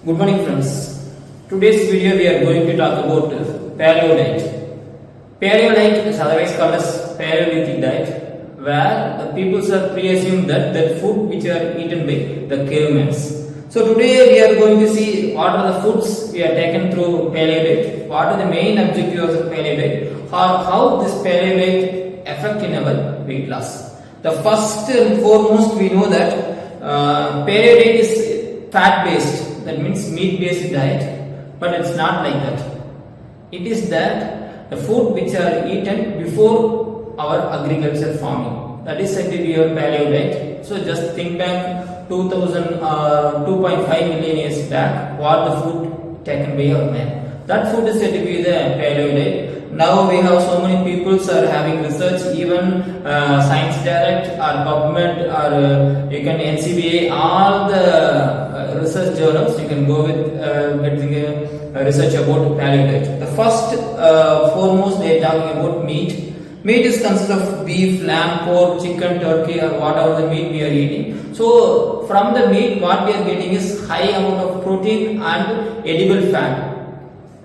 Good morning friends. Today's video we are going to talk about Paleo Diet. Paleo Diet is otherwise called as Paleolithic Diet, where the people are pre-assumed that the food which are eaten by the cavemans. So today we are going to see what are the foods we are taken through Paleo Diet, what are the main objectives of Paleo Diet, or how this Paleo Diet affect in our weight loss. The first and foremost we know that Paleo Diet is fat based. That means meat based diet, but it's not like that. It is that the food which are eaten before our agriculture farming, that is said to be your Paleo diet. So just think back 2000 2.5 million years back, what the food taken by our man. That food is said to be the Paleo diet. Now we have so many people are having research, even Science Direct or PubMed or you can NCBA, all the research journals you can go with getting a research about Paleo diet. The first foremost they are talking about meat. Meat is consist of beef, lamb, pork, chicken, turkey or whatever the meat we are eating. So from the meat what we are getting is high amount of protein and edible fat.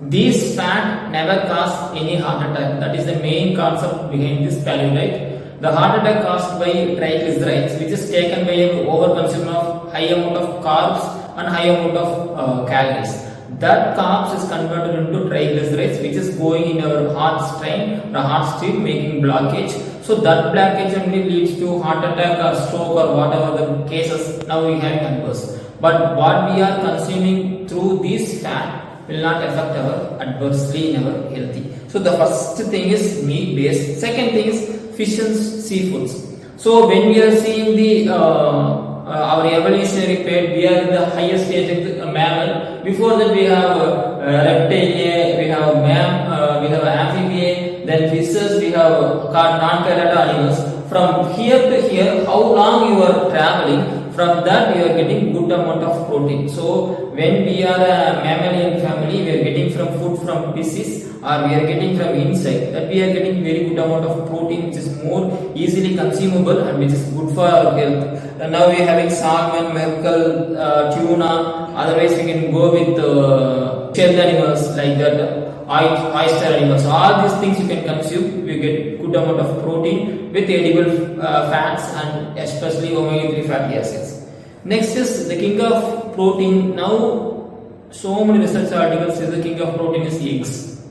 These fat never cause any heart attack. That is the main concept behind this Paleo diet. The heart attack caused by triglycerides, which is taken by an overconsumption of high amount of carbs and high amount of calories. That carbs is converted into triglycerides, which is going in our heart strain, the heart stream, making blockage. So that blockage only leads to heart attack or stroke or whatever the cases now we have converse. But what we are consuming through these fat will not affect our adversely in our healthy. So the first thing is meat based. Second thing is fish and seafoods. So when we are seeing the our evolutionary period, we are in the highest stage of the mammal. Before that we have reptile, we have we have amphibian, then fishes, we have non-caudate animals. From here to here, how long you are traveling, from that we are getting good amount of protein. So when we are a mammalian family, we are getting from food from species or we are getting from insect, that we are getting very good amount of protein which is more easily consumable and which is good for our health. And now we are having salmon, mackerel, tuna, otherwise we can go with shell animals like that, oyster animals. All these things you can consume, you get good amount of protein with edible fats and especially omega-3 fatty acids. Next is the king of protein. Now so many research articles say the king of protein is eggs.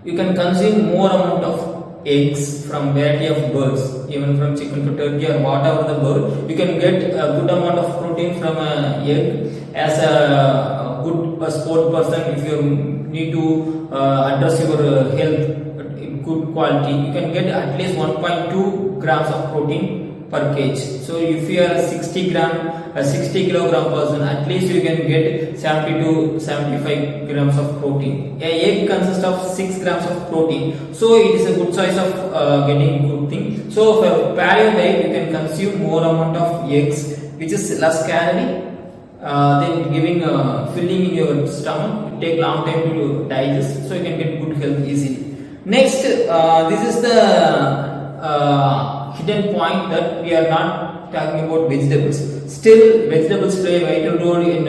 You can consume more amount of eggs from variety of birds, even from chicken to turkey or whatever the bird. You can get a good amount of protein from an egg. As a good sport person, if you need to address your health in good quality, you can get at least 1.2 grams of protein per kg. So if you are a 60 kilogram person, at least you can get 70 to 75 grams of protein. An egg consists of 6 grams of protein, so it is a good choice of getting good thing. So for Paleo diet you can consume more amount of eggs, which is less calorie, then giving filling in your stomach. It take long time to digest, so you can get good health easily. Next, this is the hidden point that we are not talking about vegetables. Still, vegetables play a vital role in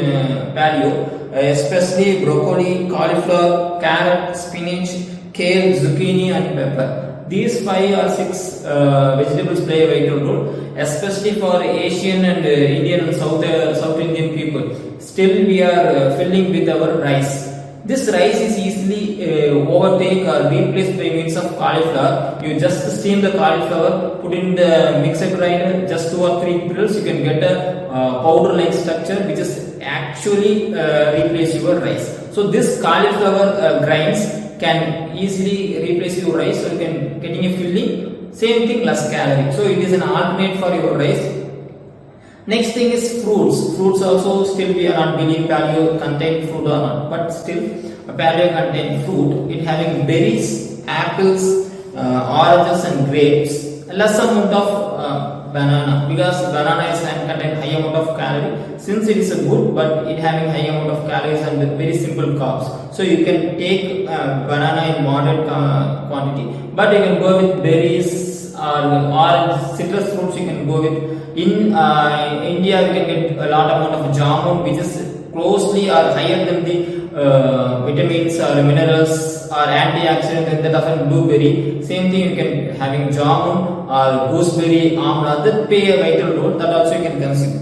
paleo, especially broccoli, cauliflower, carrot, spinach, kale, zucchini, and pepper. These 5 or 6 vegetables play a vital role, especially for Asian and Indian and South Indian people. Still, we are filling with our rice. This rice is easily overtake or replaced by means of cauliflower. You just steam the cauliflower, put in the mixer grinder, just 2 or 3 pills, you can get a powder-like structure which is actually replace your rice. So this cauliflower grinds can easily replace your rice, so you can getting a filling. Same thing, less calorie. So it is an alternate for your rice. Next thing is fruits. Fruits also still we are not believing paleo contain fruit or not, but still paleo contain fruit. It having berries, apples, oranges and grapes. Less amount of banana, because banana is contain high amount of calorie. Since it is a good, but it having high amount of calories and very simple carbs. So you can take banana in moderate quantity, but you can go with berries or orange, citrus fruits. You can go with. In India, we can get a lot amount of jamun, which is closely or higher than the vitamins or minerals or antioxidant than that of a blueberry. Same thing you can having jamun or gooseberry, amla, that play a vital role, that also you can consume.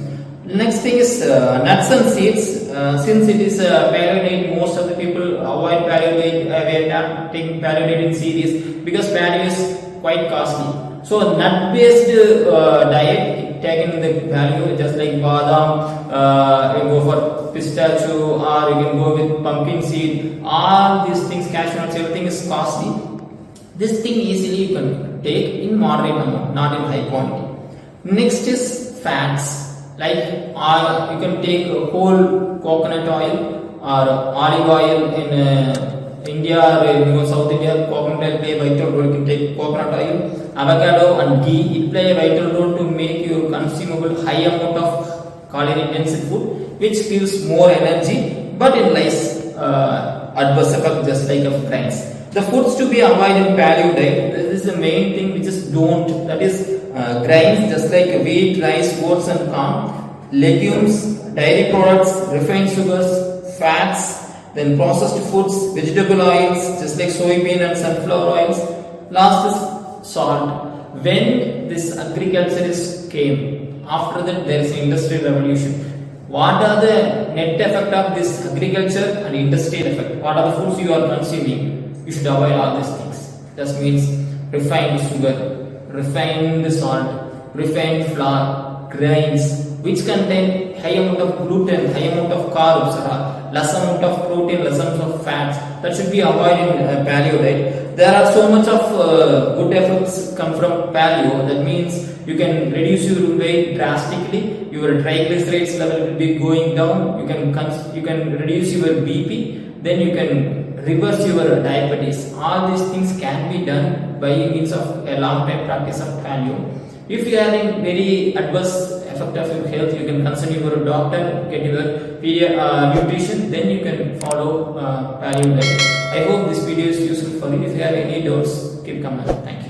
Next thing is nuts and seeds. Since it is paleo diet, most of the people avoid paleo diet. We are not taking paleo diet in series because paleo is quite costly. So nut based diet taken in the paleo, just like badam, you go for pistachio, or you can go with pumpkin seed. All these things, cashew nuts, everything is costly. This thing easily you can take in moderate amount, not in high quantity. Next is fats. Like you can take whole coconut oil or olive oil in India or in South India. Coconut oil play a vital role. You can take coconut oil, avocado and ghee. It play a vital role to make your consumable high amount of calorie dense food, which gives more energy, but it lies adverse effect just like of grains. The foods to be avoided in paleo diet, this is the main thing which is don't, that is grains just like wheat, rice, oats and corn, legumes, dairy products, refined sugars, fats, then processed foods, vegetable oils just like soybean and sunflower oils. Last is salt. When this agriculture came, after that there is an industrial revolution. What are the net effect of this agriculture and industrial effect? What are the foods you are consuming? You should avoid all these things. That means refined sugar, refined salt, refined flour, grains which contain high amount of gluten, high amount of carbs, less amount of protein, less amount of fats. That should be avoided in paleo diet. There are so much of good effects come from paleo. That means you can reduce your weight drastically. Your triglycerides level will be going down. You can reduce your BP. Then you can reverse your diabetes. All these things can be done by means of a long time practice of paleo. If you are in very adverse effect of your health, you can consult your doctor, get your nutrition, then you can follow paleo diet. I hope this video is useful for you. If you have any doubts, keep comment. Thank you.